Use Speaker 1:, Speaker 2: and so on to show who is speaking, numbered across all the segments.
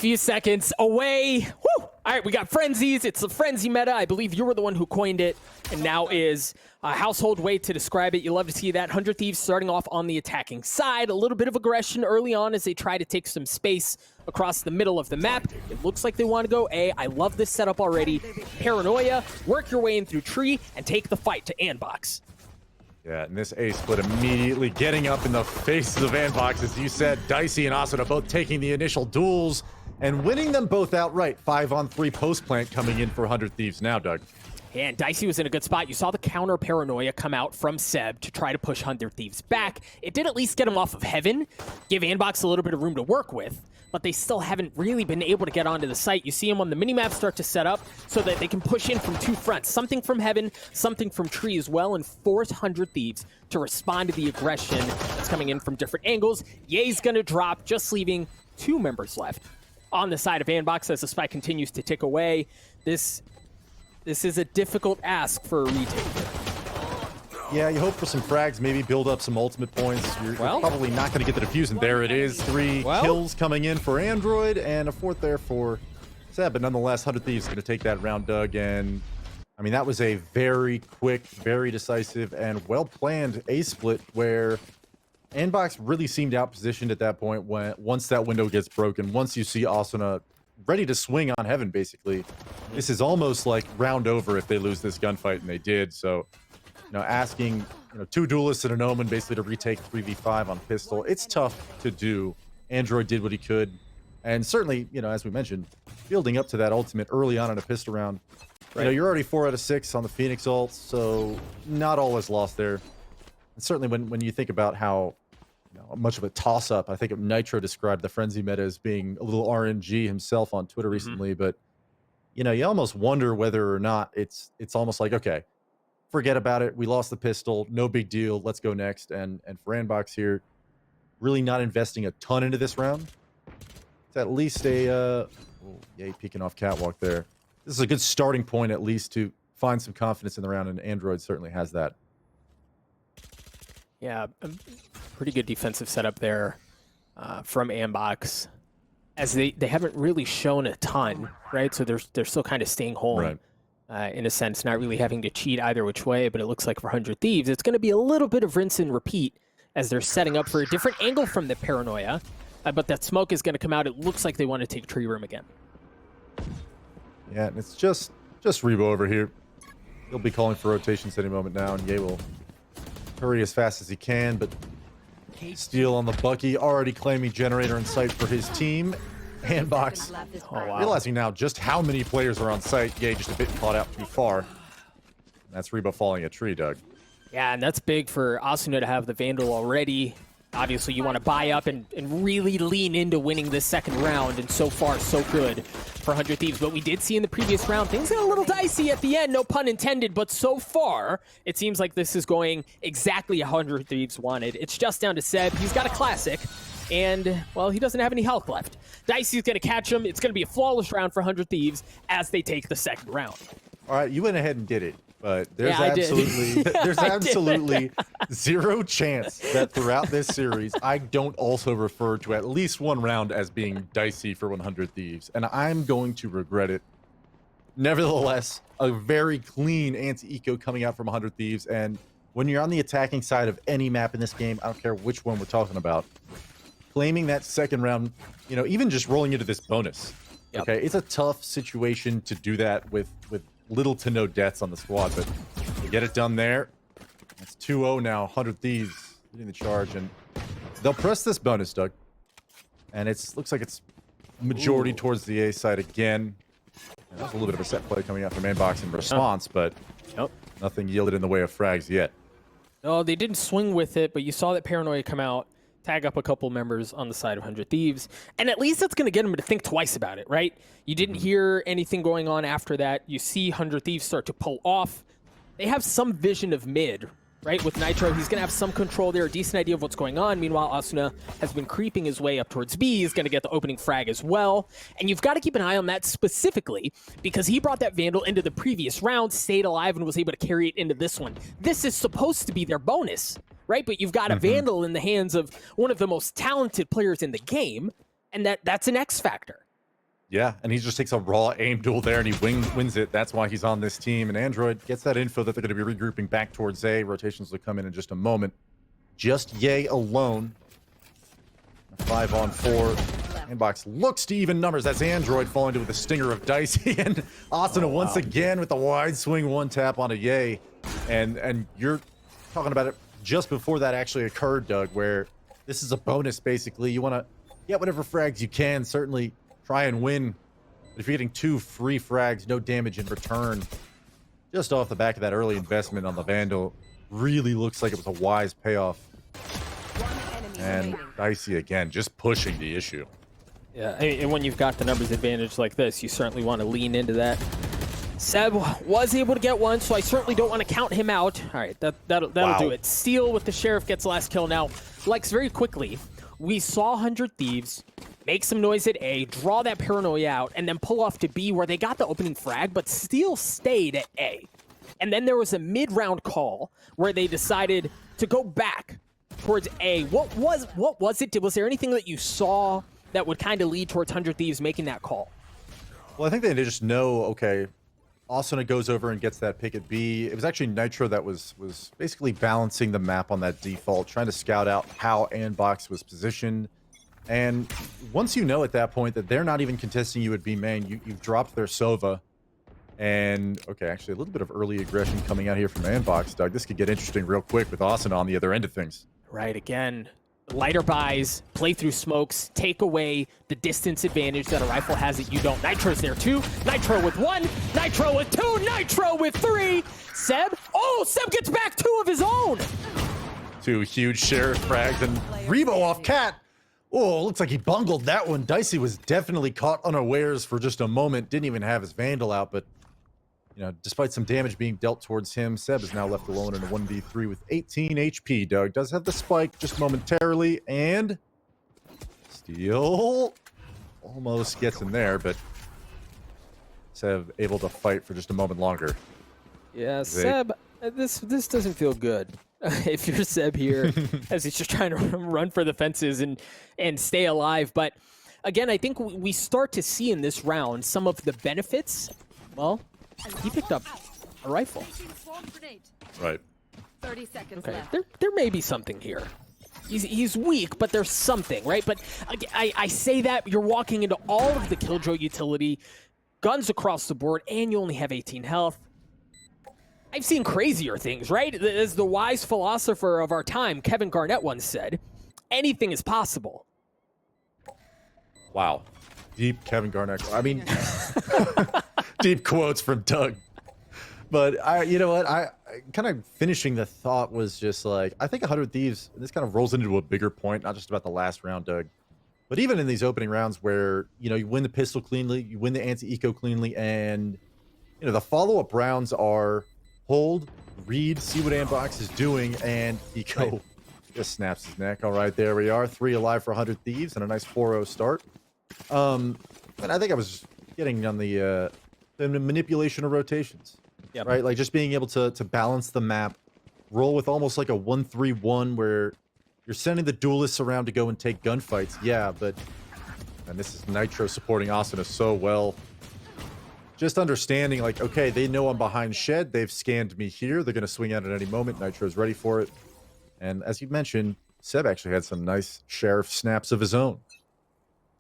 Speaker 1: Few seconds away. Woo! All right, we got frenzies. It's the frenzy meta. I believe you were the one who coined it, and now is a household way to describe it. You love to see that. 100 Thieves starting off on the attacking side. A little bit of aggression early on as they try to take some space across the middle of the map. It looks like they want to go A. I love this setup already. Paranoia, work your way in through tree, and take the fight to Andbox.
Speaker 2: Yeah, and this A split immediately getting up in the faces of Andbox, as you said. Dicey and Asuna both taking the initial duels and winning them both outright. 5-on-3 post plant coming in for 100 Thieves now, Doug.
Speaker 1: And Dicey was in a good spot. You saw the counter Paranoia come out from Seb to try to push 100 Thieves back. It did at least get him off of Heaven, give Andbox a little bit of room to work with, but they still haven't really been able to get onto the site. You see him on the minimap start to set up so that they can push in from two fronts. Something from Heaven, something from Tree as well, and force 100 Thieves to respond to the aggression that's coming in from different angles. Ye's gonna drop, just leaving 2 members left on the side of Andbox as the spike continues to tick away. This is a difficult ask for a retake.
Speaker 2: Yeah, you hope for some frags, maybe build up some ultimate points. You're probably not going to get the defuse, and there it is. 3 kills coming in for Android, and a 4th there for Seb. But nonetheless, 100 Thieves going to take that round, Doug. And I mean, that was a very quick, very decisive, and well-planned A-split where Andbox really seemed out-positioned at that point once that window gets broken. Once you see Asuna ready to swing on Heaven, basically. This is almost like round over if they lose this gunfight, and they did. So, you know, asking 2 duelists and an Omen basically to retake 3v5 on pistol, it's tough to do. Android did what he could, and certainly, as we mentioned, building up to that ultimate early on in a pistol round. Right. You're already 4 out of 6 on the Phoenix ult, so not all is lost there. And certainly when you think about how much of a toss-up, I think Nitro described the frenzy meta as being a little RNG himself on Twitter recently, but you almost wonder whether or not it's almost like, okay, forget about it. We lost the pistol. No big deal. Let's go next. And for Andbox here, really not investing a ton into this round. It's at least a peeking off catwalk there. This is a good starting point at least to find some confidence in the round, and Android certainly has that.
Speaker 1: Yeah, pretty good defensive setup there from Andbox, as they haven't really shown a ton, right? So they're still kind of staying home, right. In a sense, not really having to cheat either which way. But it looks like for 100 Thieves, it's going to be a little bit of rinse and repeat as they're setting up for a different angle from the Paranoia. But that smoke is going to come out. It looks like they want to take tree room again.
Speaker 2: Yeah, and it's just Rebo over here. He'll be calling for rotations any moment now, and Ye will hurry as fast as he can, but steal on the Bucky, already claiming generator in sight for his team. Andbox realizing now just how many players are on site. Ye just a bit caught out too far. And that's Rebo falling a tree, Doug.
Speaker 1: Yeah, and that's big for Asuna to have the Vandal already. Obviously, you want to buy up and really lean into winning this second round, and so far, so good for 100 Thieves. But we did see in the previous round, things got a little dicey at the end, no pun intended, but so far, it seems like this is going exactly how 100 Thieves wanted. It's just down to Seb. He's got a classic, and, well, he doesn't have any health left. Dicey's going to catch him. It's going to be a flawless round for 100 Thieves as they take the second round.
Speaker 2: All right, you went ahead and did it. But there's absolutely zero chance that throughout this series, I don't also refer to at least one round as being dicey for 100 Thieves. And I'm going to regret it. Nevertheless, a very clean anti-eco coming out from 100 Thieves. And when you're on the attacking side of any map in this game, I don't care which one we're talking about, claiming that second round, even just rolling into this bonus. Yep. Okay, it's a tough situation to do that with little to no deaths on the squad, but they get it done there. It's 2-0 now. 100 Thieves leading the charge, and they'll press this bonus, Doug. And looks like it's majority towards the A side again. And there's a little bit of a set play coming out from Andbox in response, but nothing yielded in the way of frags yet.
Speaker 1: No, they didn't swing with it, but you saw that Paranoia come out, tag up a couple members on the side of 100 Thieves, and at least that's going to get them to think twice about it, right? You didn't hear anything going on after that. You see 100 Thieves start to pull off. They have some vision of mid, right? With Nitro, he's going to have some control there, a decent idea of what's going on. Meanwhile, Asuna has been creeping his way up towards B. He's going to get the opening frag as well. And you've got to keep an eye on that specifically because he brought that Vandal into the previous round, stayed alive, and was able to carry it into this one. This is supposed to be their bonus, right? But you've got a Vandal in the hands of one of the most talented players in the game, and that's an X factor.
Speaker 2: Yeah, and he just takes a raw aim duel there, and he wins it. That's why he's on this team. And Android gets that info that they're going to be regrouping back towards A. Rotations will come in just a moment. Just Ye alone. A 5-on-4. Andbox looks to even numbers. That's Android falling to with a stinger of Dicey. And Asuna once again with the wide swing one tap on a Ye. And you're talking about it just before that actually occurred, Doug, where this is a bonus, basically. You want to get whatever frags you can. Certainly try and win. But if you're getting 2 free frags, no damage in return, just off the back of that early investment on the Vandal, really looks like it was a wise payoff. And Dicey, again, just pushing the issue.
Speaker 1: Yeah, and when you've got the numbers advantage like this, you certainly want to lean into that. Seb was able to get one, so I certainly don't want to count him out. All right, that'll do it. Steal with the Sheriff gets last kill. Now, Lex, very quickly, we saw 100 Thieves make some noise at A, draw that paranoia out, and then pull off to B where they got the opening frag, but still stayed at A. And then there was a mid-round call where they decided to go back towards A. What was it? Was there anything that you saw that would kind of lead towards 100 Thieves making that call?
Speaker 2: Well, I think they just know, okay, Asuna goes over and gets that pick at B. It was actually Nitro that was basically balancing the map on that default, trying to scout out how Andbox was positioned. And once you know at that point that they're not even contesting you at B main, you've dropped their Sova. And, okay, actually a little bit of early aggression coming out here from Andbox, Doug. This could get interesting real quick with Asuna on the other end of things.
Speaker 1: Right, again, lighter buys, play through smokes, take away the distance advantage that a rifle has that you don't. Nitro's there too. Nitro with 1, Nitro with 2, Nitro with 3. Seb, Seb gets back 2 of his own.
Speaker 2: 2 huge Sheriff frags and Rebo off Cat. Oh, looks like he bungled that one. Dicey was definitely caught unawares for just a moment. Didn't even have his Vandal out, but you know, despite some damage being dealt towards him, Seb is now left alone in a 1v3 with 18 HP. Doug does have the spike just momentarily, and Steal almost gets in there, but Seb able to fight for just a moment longer.
Speaker 1: Yeah, Seb, this doesn't feel good. If you're Seb here, as he's just trying to run for the fences and stay alive. But again, I think we start to see in this round some of the benefits. Well, he picked up a rifle.
Speaker 2: Right.
Speaker 3: 30 seconds
Speaker 1: Okay,
Speaker 3: left.
Speaker 1: there may be something here. He's weak, but there's something, right? But I say that you're walking into all of the Killjoy utility, guns across the board, and you only have 18 health. I've seen crazier things, right? As the wise philosopher of our time, Kevin Garnett, once said, anything is possible.
Speaker 2: Wow. Deep Kevin Garnett. I mean, deep quotes from Doug. But you know what? I kind of finishing the thought was just like, I think 100 Thieves, and this kind of rolls into a bigger point, not just about the last round, Doug, but even in these opening rounds where, you know, you win the pistol cleanly, you win the anti-eco cleanly, and, you know, the follow-up rounds are hold, read, see what Andbox is doing, and eco just snaps his neck. All right, there we are. 3 alive for 100 Thieves and a nice 4-0 start. And I think I was getting on the manipulation of rotations.
Speaker 1: Yep.
Speaker 2: Right? Like just being able to balance the map, roll with almost like a 1-3-1 where you're sending the duelists around to go and take gunfights. Yeah, but and this is Nitro supporting Asuna so well. Just understanding like, okay, they know I'm behind Shed. They've scanned me here. They're going to swing out at any moment. Nitro's ready for it. And as you mentioned, Seb actually had some nice Sheriff snaps of his own.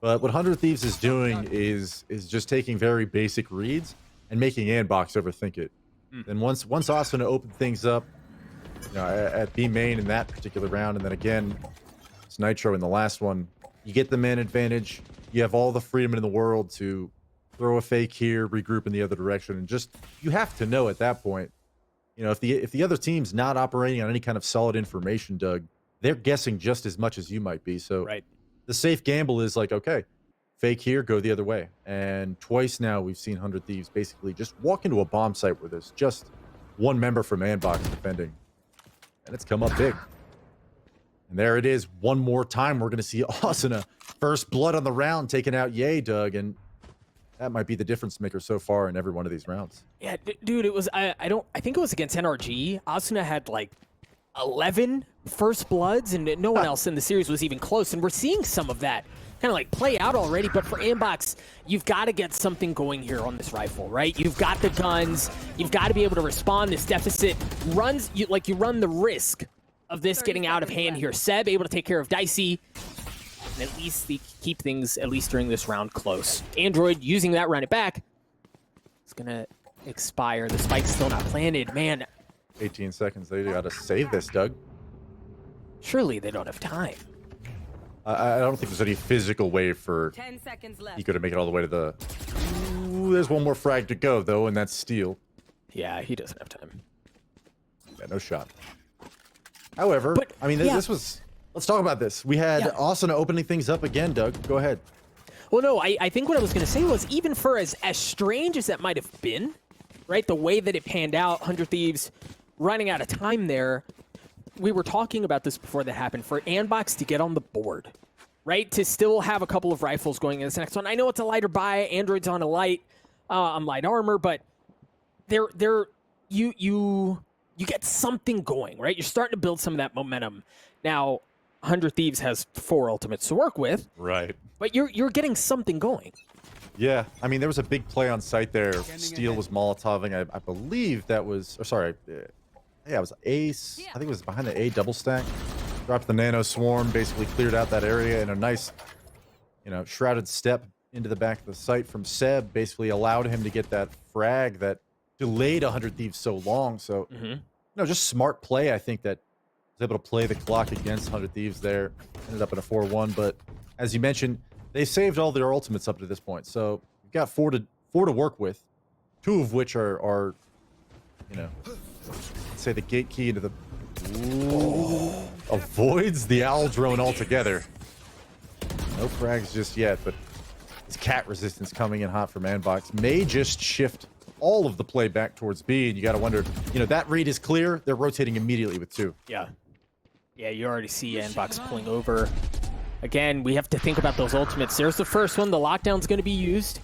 Speaker 2: But what 100 Thieves is doing is just taking very basic reads and making Andbox overthink it. Then once Asuna opened things up, you know, at B main in that particular round, and then again, it's Nitro in the last one, you get the man advantage. You have all the freedom in the world to throw a fake here, regroup in the other direction, and just you have to know at that point, you know, if the other team's not operating on any kind of solid information, Doug, they're guessing just as much as you might be. So
Speaker 1: Right.
Speaker 2: The safe gamble is like, okay, fake here, go the other way. And twice now we've seen 100 Thieves basically just walk into a bomb site where there's just one member from Andbox defending, and it's come up big. And there it is. One more time, we're going to see Asuna first blood on the round taking out Ye, Doug, and that might be the difference maker so far in every one of these rounds.
Speaker 1: Yeah, dude, it was, I think it was against NRG. Asuna had like 11 first bloods, and no one else in the series was even close. And we're seeing some of that kind of like play out already. But for Andbox, you've got to get something going here on this rifle, right? You've got the guns. You've got to be able to respond. This deficit runs you run the risk of this getting out of hand here. Seb able to take care of Dicey. And at least they keep things, at least during this round, close. Android using that, run it back. It's going to expire. The spike's still not planted. Man.
Speaker 2: 18 seconds. They got to save this, Doug.
Speaker 1: Surely they don't have time.
Speaker 2: I don't think there's any physical way for
Speaker 3: 10 seconds left.
Speaker 2: Eco to make it all the way to the... Ooh, there's one more frag to go, though, and that's Steel.
Speaker 1: Yeah, he doesn't have time.
Speaker 2: Yeah, no shot. However,
Speaker 1: but,
Speaker 2: I mean, this was... Let's talk about this. We had Asuna opening things up again, Doug. Go ahead.
Speaker 1: Well, no, I think what I was going to say was, even for as strange as that might have been, right, the way that it panned out, 100 Thieves running out of time there, we were talking about this before that happened, for Andbox to get on the board, right, to still have a couple of rifles going in this next one. I know it's a lighter buy, Android's on a light, on light armor, but you get something going, right? You're starting to build some of that momentum. Now, 100 Thieves has 4 ultimates to work with.
Speaker 2: Right.
Speaker 1: But you're getting something going.
Speaker 2: Yeah, I mean, there was a big play on site there. Steel was Molotoving. I believe that was... Or sorry. Yeah, it was Ace. I think it was behind the A double stack. Dropped the Nano Swarm, basically cleared out that area in a nice, shrouded step into the back of the site from Seb. Basically allowed him to get that frag that delayed 100 Thieves so long. So, just smart play, I think, that was able to play the clock against 100 Thieves there. Ended up in a 4-1, but as you mentioned, they saved all their ultimates up to this point. So you've got four to work with, 2 of which are say the gate key into the... Ooh, avoids the owl drone altogether. No frags just yet, but this cat resistance coming in hot from Andbox may just shift all of the play back towards B, and you got to wonder, that read is clear. They're rotating immediately with 2.
Speaker 1: Yeah, you already see Andbox pulling over. Again, we have to think about those ultimates. There's the first one. The lockdown's going to be used.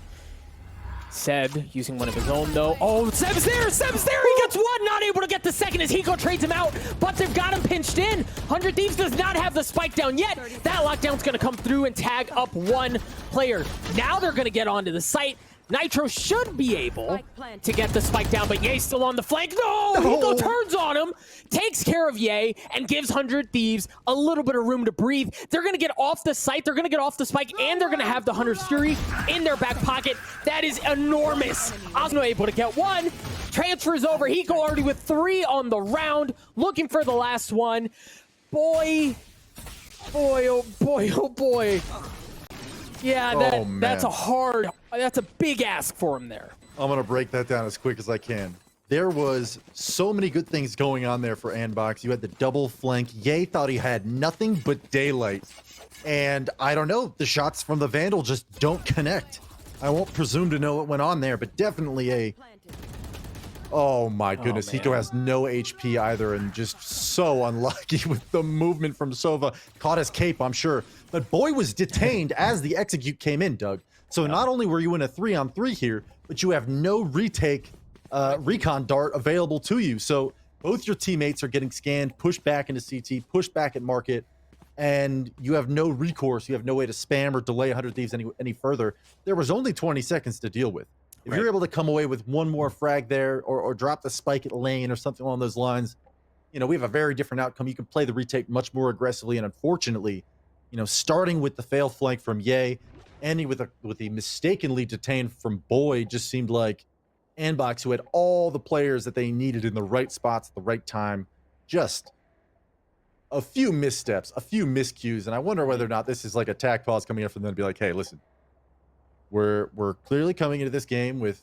Speaker 1: Seb using one of his own, though. Oh, Seb's there! Seb's there! He gets one! Not able to get the second as Hiko trades him out, but they've got him pinched in. 100 Thieves does not have the spike down yet. That lockdown's going to come through and tag up 1 player. Now they're going to get onto the site. Nitro should be able to get the spike down, but Ye's still on the flank. No! Hiko turns on him, takes care of Ye, and gives 100 Thieves a little bit of room to breathe. They're going to get off the site, they're going to get off the spike, and they're going to have the Hunter's Fury in their back pocket. That is enormous. Asuna able to get 1. Transfers over. Hiko already with 3 on the round, looking for the last one. Boy, oh boy, oh boy. Yeah, that's a big ask for him there.
Speaker 2: I'm going to break that down as quick as I can. There was so many good things going on there for Andbox. You had the double flank. Ye thought he had nothing but daylight. And I don't know, the shots from the Vandal just don't connect. I won't presume to know what went on there, but definitely oh my goodness, Hiko has no HP either, and just so unlucky with the movement from Sova. Caught his cape, I'm sure. But Boy was detained as the execute came in, Doug. So not only were you in a 3-on-3 here, but you have no retake recon dart available to you. So both your teammates are getting scanned, pushed back into CT, pushed back at market, and you have no recourse. You have no way to spam or delay 100 Thieves any further. There was only 20 seconds to deal with. If you're able to come away with 1 more frag there, or drop the spike at lane or something along those lines, we have a very different outcome. You can play the retake much more aggressively, and unfortunately, starting with the fail flank from Ye, ending with the mistakenly detained from Boy, just seemed like Andbox, who had all the players that they needed in the right spots at the right time, just a few missteps, a few miscues, and I wonder whether or not this is like a tack pause coming up from them to be like, hey, listen, we're clearly coming into this game with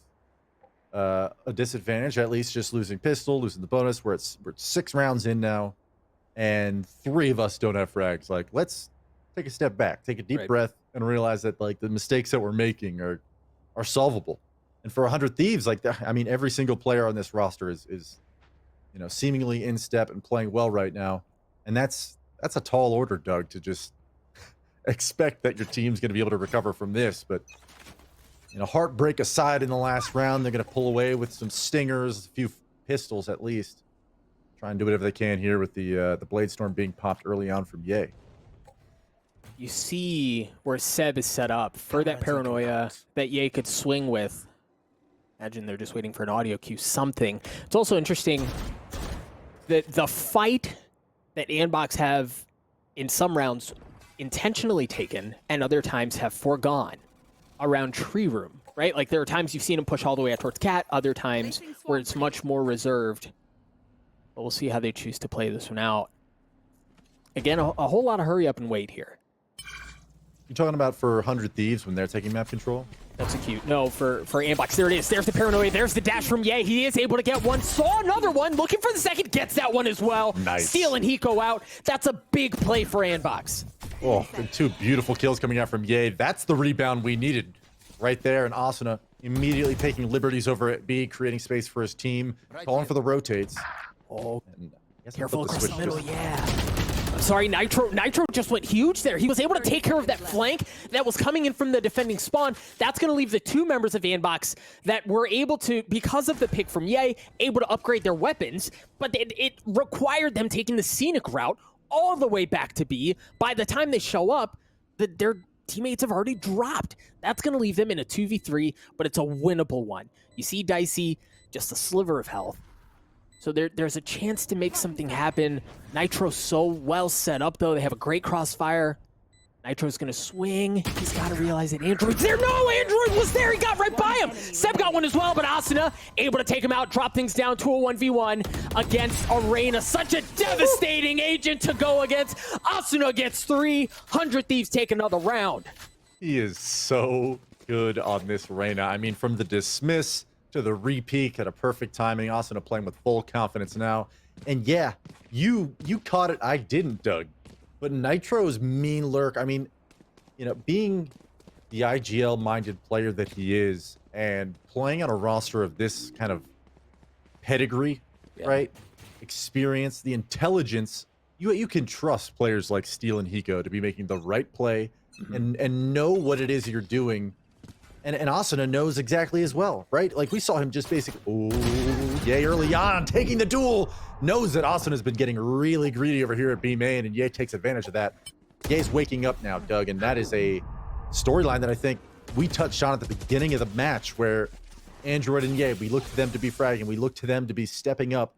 Speaker 2: a disadvantage, at least just losing pistol, losing the bonus. We're 6 rounds in now, and 3 of us don't have frags. Like, let's take a step back, take a deep breath, and realize that like the mistakes that we're making are solvable. And for 100 Thieves, like I mean, every single player on this roster is seemingly in step and playing well right now, and that's a tall order, Doug, to just expect that your team's going to be able to recover from this. But heartbreak aside, in the last round, they're going to pull away with some stingers, a few pistols at least. Try and do whatever they can here with the Blade Storm being popped early on from Ye.
Speaker 1: you see where Seb is set up for that paranoia that Ye could swing with. Imagine they're just waiting for an audio cue, something. It's also interesting that the fight that Andbox have in some rounds intentionally taken and other times have foregone around tree room, right? Like there are times you've seen him push all the way out towards Cat, other times where it's much more reserved. But we'll see how they choose to play this one out. Again, a whole lot of hurry up and wait here.
Speaker 2: You're talking about for 100 Thieves when they're taking map control?
Speaker 1: That's a cute. No, for Andbox. There it is. There's the paranoia. There's the dash from Ye. He is able to get one. Saw another one. Looking for the second. Gets that one as well.
Speaker 2: Nice.
Speaker 1: Stealing Hiko out. That's a big play for Andbox.
Speaker 2: Oh, and 2 beautiful kills coming out from Ye. That's the rebound we needed right there. And Asuna immediately taking liberties over at B, creating space for his team, calling for the rotates.
Speaker 1: Oh,
Speaker 2: and
Speaker 1: careful across the middle. Yeah. Sorry, Nitro just went huge there. He was able to take care of that flank that was coming in from the defending spawn. That's going to leave the 2 members of Andbox that were able to, because of the pick from Ye, able to upgrade their weapons, but it required them taking the scenic route all the way back to B. By the time they show up, their teammates have already dropped. That's going to leave them in a 2v3, but it's a winnable one. You see Dicey, just a sliver of health. So there's a chance to make something happen. Nitro's so well set up, though. They have a great crossfire. Nitro's going to swing. He's got to realize that Android's there. No, Android was there. He got right by him. Seb got one as well, but Asuna able to take him out, drop things down to a 1v1 against Arena. Such a devastating agent to go against. Asuna gets 3. 100 Thieves take another round.
Speaker 2: He is so good on this Reyna. I mean, from the dismiss to the re-peak at a perfect timing. Asuna playing with full confidence now. And yeah, you caught it. I didn't, Doug. But Nitro's mean lurk, I mean, you know, being the IGL-minded player that he is and playing on a roster of this kind of pedigree, right? Experience, the intelligence, you can trust players like Steel and Hiko to be making the right play and know what it is you're doing. And Asuna knows exactly as well, right? Like we saw him just basically, Ye early on, taking the duel, knows that Asuna's been getting really greedy over here at B main, and Ye takes advantage of that. Ye's waking up now, Doug, and that is a storyline that I think we touched on at the beginning of the match, where Android and Ye, we look to them to be fragging, we look to them to be stepping up,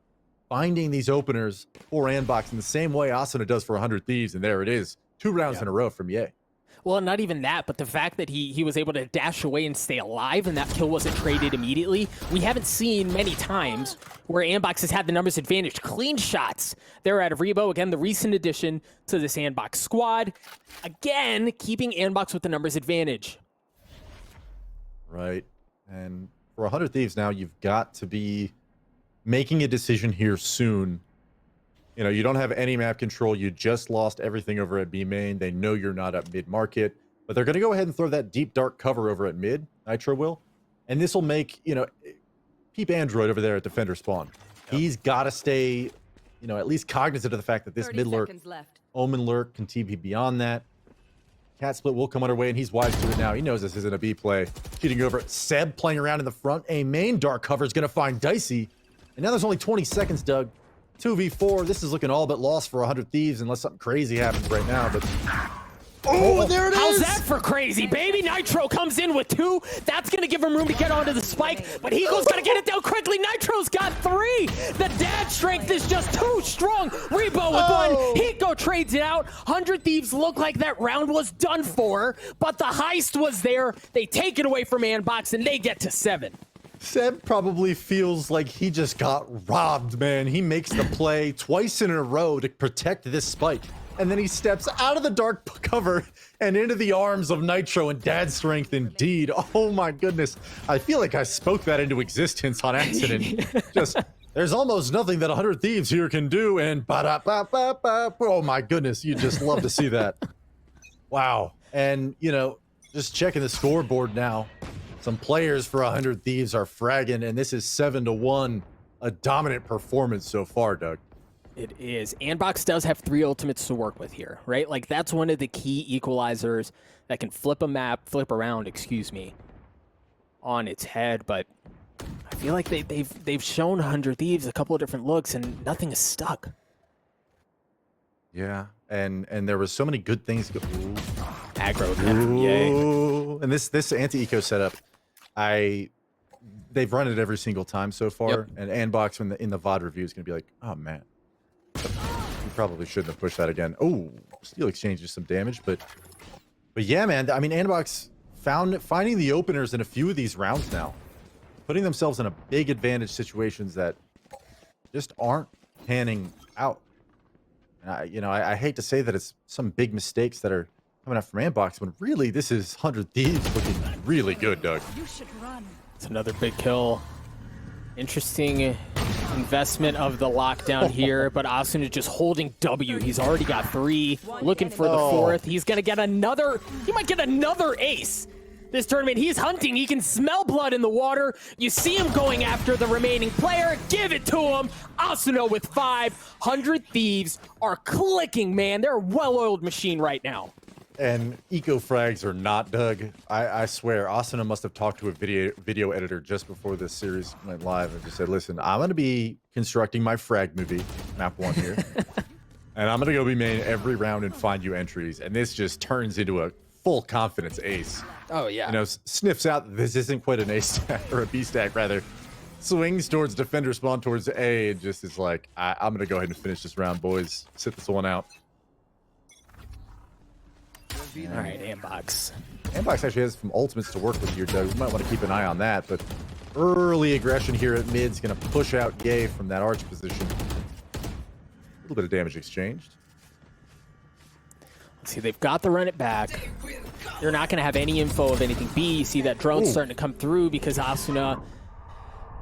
Speaker 2: finding these openers for Andbox in the same way Asuna does for 100 Thieves, and there it is. 2 rounds in a row from Ye.
Speaker 1: Well, not even that, but the fact that he was able to dash away and stay alive and that kill wasn't traded immediately. We haven't seen many times where Andbox has had the numbers advantage. Clean shots there out of Rebo. Again, the recent addition to this Andbox squad. Again, keeping Andbox with the numbers advantage.
Speaker 2: Right. And for 100 Thieves now, you've got to be making a decision here soon. You know, you don't have any map control. You just lost everything over at B main. They know you're not at mid-market, but they're going to go ahead and throw that deep, dark cover over at mid, Nitro will. And this will make, you know, keep Android over there at defender spawn. He's got to stay, you know, at least cognizant of the fact that this mid lurk, Omen lurk, can TP beyond that. Cat split will come underway, and he's wise to it now. He knows this isn't a B play. Cheating over Seb playing around in the front. A main dark cover is going to find Dicey. And now there's only 20 seconds, Doug. 2v4. This is looking all but lost for 100 Thieves unless something crazy happens right now. But oh, there it is!
Speaker 1: How's that for crazy? Baby Nitro comes in with 2. That's going to give him room to get onto the spike, but Hiko's got to get it down quickly. Nitro's got 3. The dad strength is just too strong. Rebo with 1. Hiko trades it out. 100 Thieves look like that round was done for, but the heist was there. They take it away from Andbox, and they get to 7.
Speaker 2: Seb probably feels like he just got robbed, man. He makes the play twice in a row to protect this spike. And then he steps out of the dark cover and into the arms of Nitro and dad strength indeed. Oh my goodness. I feel like I spoke that into existence on accident. Just, there's almost nothing that 100 Thieves here can do, and ba-da-ba-ba-ba. Oh my goodness, you just love to see that. Wow. And, you know, just checking the scoreboard now. Some players for 100 Thieves are fragging, and this is 7-1. A dominant performance so far, Doug.
Speaker 1: It is. Andbox does have 3 ultimates to work with here, right? Like, that's one of the key equalizers that can flip around, excuse me, on its head. But I feel like they've shown 100 Thieves a couple of different looks, and nothing is stuck.
Speaker 2: Yeah, and there was so many good things.
Speaker 1: Aggro from Yay.
Speaker 2: And this anti-eco setup, they've run it every single time so far. And Andbox in the VOD review is gonna be like, oh man, you probably shouldn't have pushed that again. Oh, Steel exchanges some damage, but yeah, man. I mean, Andbox finding the openers in a few of these rounds now, putting themselves in a big advantage situations that just aren't panning out. And I hate to say that it's some big mistakes that are coming out from Andbox, when really this is 100 Thieves looking really good, Doug.
Speaker 3: You should run.
Speaker 1: It's another big kill. Interesting investment of the lockdown here, but Asuna just holding W. He's already got 3, looking for the 4th. He's gonna get another. He might get another ace this tournament. He's hunting. He can smell blood in the water. You see him going after the remaining player. Give it to him. Asuna with 500 Thieves are clicking, man. They're a well-oiled machine right now.
Speaker 2: And eco frags are not, Doug. I swear, Asuna must have talked to a video editor just before this series went live and just said, listen, I'm going to be constructing my frag movie, map 1 here, and I'm going to go be main every round and find you entries. And this just turns into a full confidence ace.
Speaker 1: Oh, yeah.
Speaker 2: You know, sniffs out this isn't quite an A stack, or a B stack, rather. Swings towards defender spawn towards A, and just is like, I'm going to go ahead and finish this round, boys. Sit this one out.
Speaker 1: All right, Andbox.
Speaker 2: Andbox actually has some ultimates to work with here, Doug. You might want to keep an eye on that, but early aggression here at mid is going to push out Yay from that arch position. A little bit of damage exchanged.
Speaker 1: Let's see, they've got the run it back. They're not going to have any info of anything B. You see that drone starting to come through because Asuna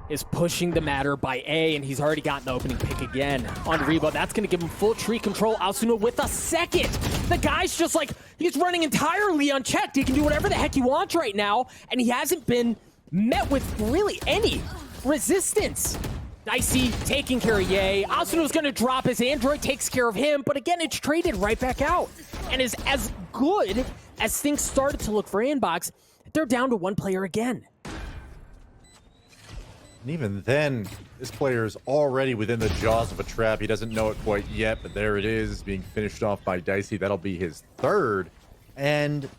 Speaker 1: is pushing the matter by A, and he's already gotten the opening pick again on Rebo. That's going to give him full tree control. Asuna with a second. The guy's just like, he's running entirely unchecked. He can do whatever the heck he wants right now, and he hasn't been met with really any resistance. Dicey taking care of Yay. Asuna's going to drop his Android, takes care of him, but again, it's traded right back out. And is as good as things started to look for Andbox, they're down to 1 player again.
Speaker 2: And even then, this player is already within the jaws of a trap. He doesn't know it quite yet, but there it is, being finished off by Dicey. That'll be his 3rd. And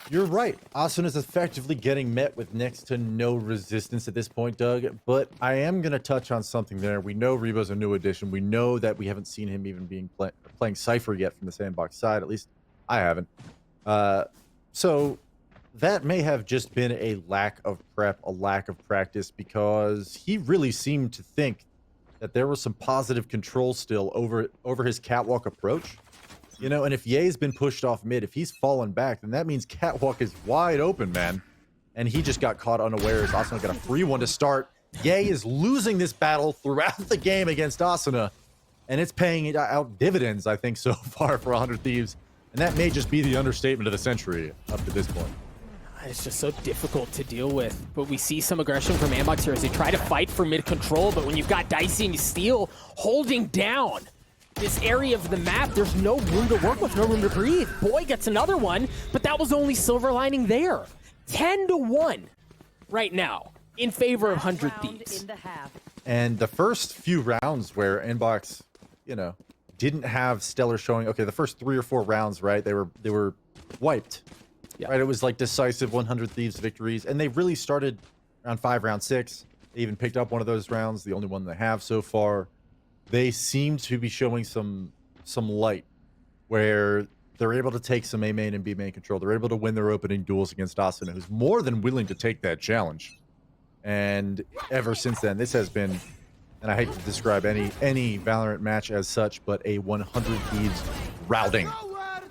Speaker 2: you're right. Asuna is effectively getting met with next to no resistance at this point, Doug. But I am going to touch on something there. We know Rebo's a new addition. We know that we haven't seen him even being playing Cypher yet from the Sandbox side. At least I haven't. So that may have just been a lack of prep, a lack of practice, because he really seemed to think that there was some positive control still over his catwalk approach. You know, and if Ye's been pushed off mid, if he's fallen back, then that means catwalk is wide open, man. And he just got caught unawares. Asuna got a free one to start. Ye is losing this battle throughout the game against Asuna, and it's paying out dividends, I think, so far for 100 Thieves. And that may just be the understatement of the century up to this point.
Speaker 1: It's just so difficult to deal with, but we see some aggression from Andbox here as they try to fight for mid control, but when you've got Dicey and Steel holding down this area of the map, there's no room to work with, no room to breathe. Boy gets another one, but that was only silver lining there. 10-1 right now in favor of 100 Thieves.
Speaker 2: And the first few rounds where Andbox, you know, didn't have stellar showing. Okay, the first 3 or 4 rounds, right? They were wiped. Yeah. Right, it was like decisive 100 Thieves victories, and they really started round 5, round 6. They even picked up one of those rounds, the only one they have so far. They seem to be showing some light, where they're able to take some A main and B main control. They're able to win their opening duels against Asuna, who's more than willing to take that challenge. And ever since then, this has been, and I hate to describe any Valorant match as such, but a 100 Thieves routing.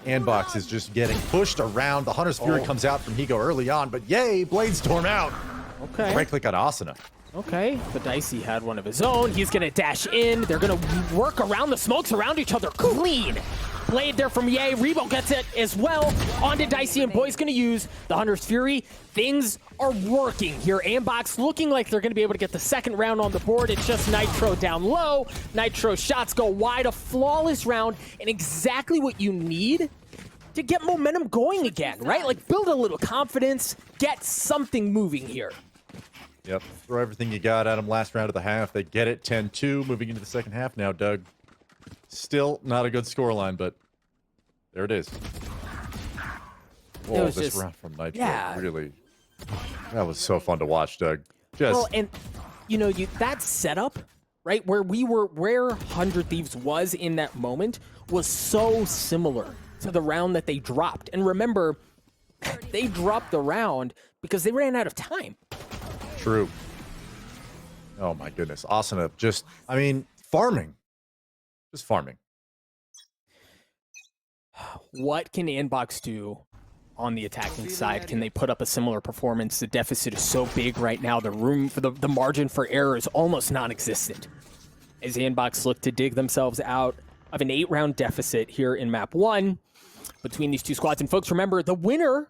Speaker 2: Andbox is just getting pushed around. The Hunter's Fury comes out from Higo early on, but yay, Bladestorm out.
Speaker 1: Okay.
Speaker 2: Right click on Asuna.
Speaker 1: Okay, but Dicey had one of his own. He's gonna dash in. They're gonna work around the smokes around each other clean. Blade there from Ye. Rebo gets it as well. On to Dicey, and Boy's gonna use the Hunter's Fury. Things are working here. Andbox looking like they're gonna be able to get the 2nd round on the board. It's just Nitro down low. Nitro shots go wide. A flawless round, and exactly what you need to get momentum going again, right? Like, build a little confidence, get something moving here.
Speaker 2: Yep, throw everything you got at them last round of the half. They get it 10-2, moving into the second half now, Doug. Still not a good scoreline, but There it is. Oh, this
Speaker 1: just,
Speaker 2: round from Nitro,
Speaker 1: yeah.
Speaker 2: really. That was so fun to watch, Doug. Just
Speaker 1: well, and you know, that setup, right, where 100 Thieves was in that moment was so similar to the round that they dropped. And remember, they dropped the round because they ran out of time.
Speaker 2: true. Oh my goodness. Asuna just, I mean, farming. Just farming.
Speaker 1: What can Andbox do on the attacking side? Can they put up a similar performance? The deficit is so big right now. The room for the margin for error is almost non-existent. As Andbox look to dig themselves out of an 8-round deficit here in map 1 between these two squads. And folks, remember, the winner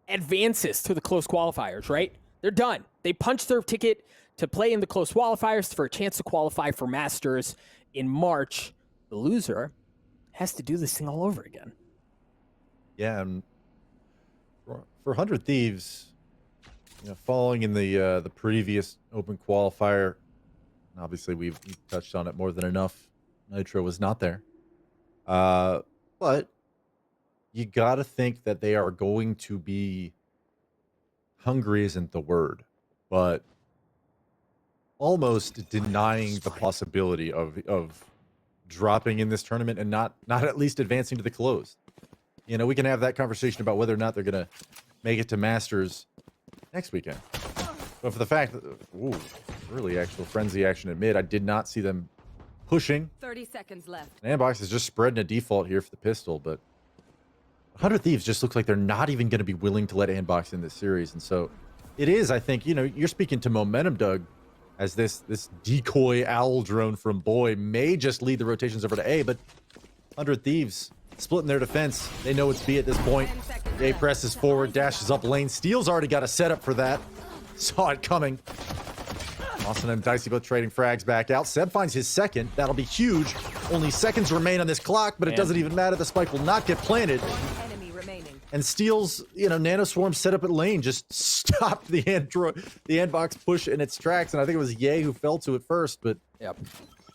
Speaker 1: advances to the close qualifiers, right? They're done. They punched their ticket to play in the close qualifiers for a chance to qualify for Masters in March. The loser has to do this thing all over again.
Speaker 2: Yeah, and for 100 Thieves, you know, following in the previous open qualifier, obviously we've touched on it more than enough. Nitro was not there, but you got to think that they are going to be hungry. Isn't the word, but almost denying the possibility of dropping in this tournament and not at least advancing to the close. You know, we can have that conversation about whether or not they're going to make it to Masters next weekend. But for the fact that, ooh, really actual frenzy action at mid, I did not see them pushing.
Speaker 3: 30 seconds left.
Speaker 2: And Andbox is just spreading a default here for the pistol, but 100 Thieves just looks like they're not even going to be willing to let Andbox in this series. And so it is, I think, you know, you're speaking to momentum, Doug, as this decoy owl drone from Boy may just lead the rotations over to A, but 100 Thieves splitting their defense. They know it's B at this point. A presses forward, dashes up lane. Steel's already got a setup for that. Saw it coming. Austin and Dicey both trading frags back out. Seb finds his second. That'll be huge. Only seconds remain on this clock, but it doesn't even matter. The spike will not get planted. And Steel's, you know, nanoswarm set up at lane just stopped the Andbox push in its tracks. And I think it was Ye who fell to it first, but
Speaker 1: Yep.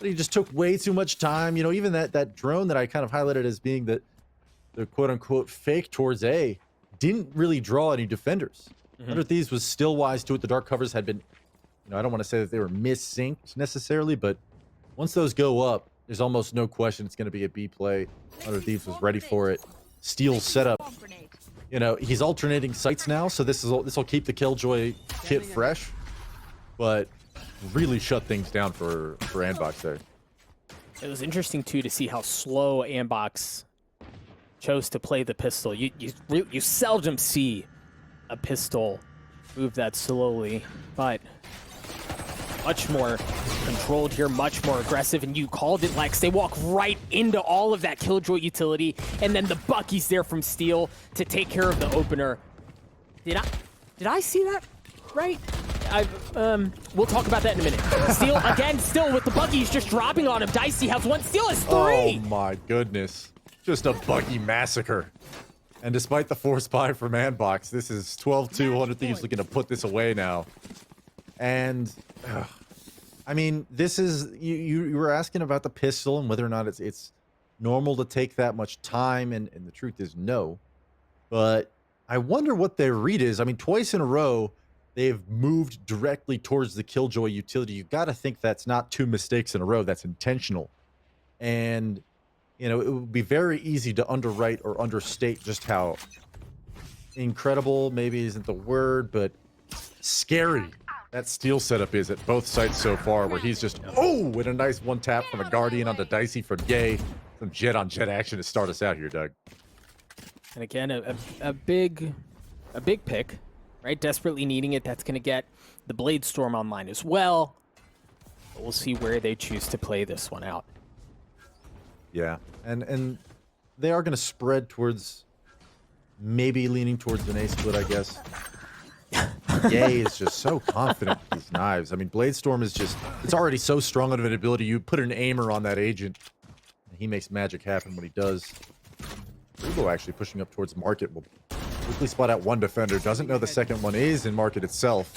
Speaker 2: he just took way too much time. You know, even that drone that I kind of highlighted as being the quote unquote fake towards A didn't really draw any defenders. 100 Thieves was still wise to it. The dark covers had been, you know, I don't want to say that they were mis-synced necessarily, but once those go up, there's almost no question it's going to be a B play. 100 Thieves was ready for it. Steel's setup. You know, he's alternating sites now, so this will keep the Killjoy kit fresh, but really shut things down for Andbox there.
Speaker 1: It was interesting too to see how slow Andbox chose to play the pistol. You seldom see a pistol move that slowly, but much more controlled here, much more aggressive, and you called it, Lex. They walk right into all of that Killjoy utility, and then the Bucky's there from Steel to take care of the opener. Did I see that right? We'll talk about that in a minute. Steel, again, still with the Bucky's just dropping on him. Dicey has one, Steel has 3!
Speaker 2: Oh my goodness. Just a Bucky massacre. And despite the force buy from Andbox, this is 12-2, 100 Thieves looking to put this away now. And, I mean, this is, you were asking about the pistol and whether or not it's normal to take that much time, and the truth is no. But I wonder what their read is. I mean, twice in a row, they've moved directly towards the Killjoy utility. You've got to think that's not 2 mistakes in a row. That's intentional. And, you know, it would be very easy to underwrite or understate just how incredible, maybe isn't the word, but scary that Steel setup is at both sites so far, where he's just, with a nice one tap from a Guardian onto Dicey from Gay. Some jet on jet action to start us out here, Doug.
Speaker 1: And again, a big pick, right? Desperately needing it. That's going to get the Blade Storm online as well. But we'll see where they choose to play this one out.
Speaker 2: Yeah, and they are going to spread towards, maybe leaning towards an A split, I guess. Yay is just so confident with these knives. I mean, Blade Storm is just, it's already so strong of an ability. You put an aimer on that agent, and he makes magic happen when he does. Rubo actually pushing up towards Market will quickly spot out one defender. Doesn't know the second one is in Market itself.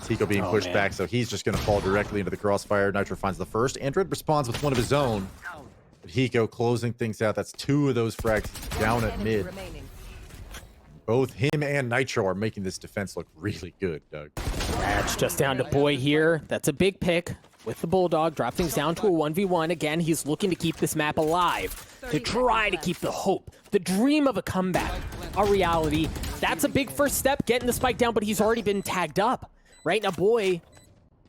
Speaker 2: Tico being pushed back, so he's just going to fall directly into the crossfire. Nitro finds the first. Android responds with one of his own. But Hiko closing things out. That's 2 of those frags down at mid. Both him and Nitro are making this defense look really good, Doug.
Speaker 1: That's just down to Boy here. That's a big pick with the Bulldog. Drop things down to a 1v1. Again, he's looking to keep this map alive, to try to keep the hope, the dream of a comeback, a reality. That's a big first step, getting the spike down, but he's already been tagged up. Right now, Boy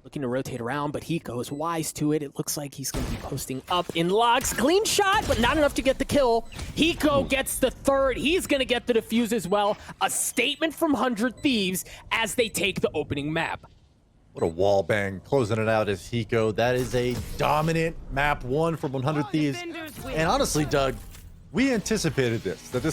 Speaker 1: looking to rotate around, but he goes wise to it. It looks like he's going to be posting up in logs. Clean shot, but not enough to get the kill. Hiko gets the third. He's going to get the defuse as well. A statement from 100 Thieves as they take the opening map.
Speaker 2: What a wall bang. Closing it out is Hiko. That is a dominant map 1 from 100 Thieves. And honestly, Doug, we anticipated this, that this